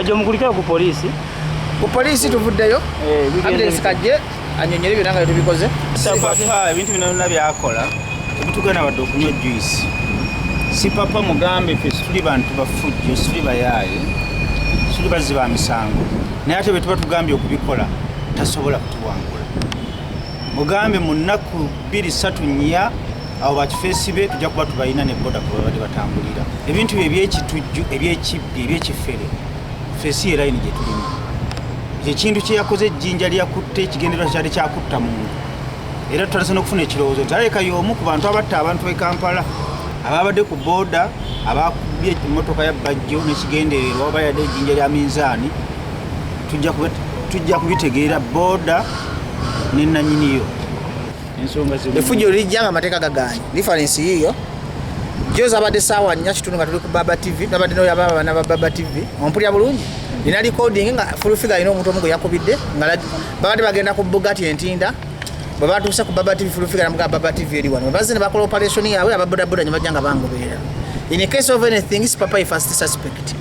Bajo mukulikira ku police. Ku police tuvuddeyo. Ambulance kajje anyonyere biranga tubikoze. Papa ebintu bino byakola. Ebitugana badde okunywa juice. Si papa mugambe ffe tuli bantu bafujjo, tuli bayaaye. Tuli baziba misango. Naye ate bwe tuba tugambye okubikola tasobola kutuwangula. Mugambe mu nnaku 2-3 nnya abo bakifeesi be tujja kuba tubalina ne boda kuba badde batambulira. Ebintu ebyekitujju ebyekibbi ebyekifere feesi era yini gye tulimu. Ekintu kye yakoze ejjinja lyakutte ekigendererwa kyali kyakutta muntu. Era tutandise n'okufuna ekirowoozo nti aleka y'omu ku bantu abatta abantu b'e Kampala ababadde ku booda abakubye emmotoka ya bajjo n'ekigendererwa oba yadde ejjinja lya minzaani tujja kubitegeera booda ne nannyiniyo. Ensonga efujjo lijja nga amateeka gagaanye difference yiyo joza abadde saawa 4 kitundu nga tuli ku Baba TV nabadde no yababa na Baba TV ompulya bulungi nina recording nga full figure ino omuntu omu gwe yakubidde nga babadde bagenda ku Bugatti entinda bwe batuuse ku Baba TV full figure na Baba TV eri wano bazze ne bakola operation yaabwe ababodaboda ne bajja nga bangoberera in a case of anything is papa first suspect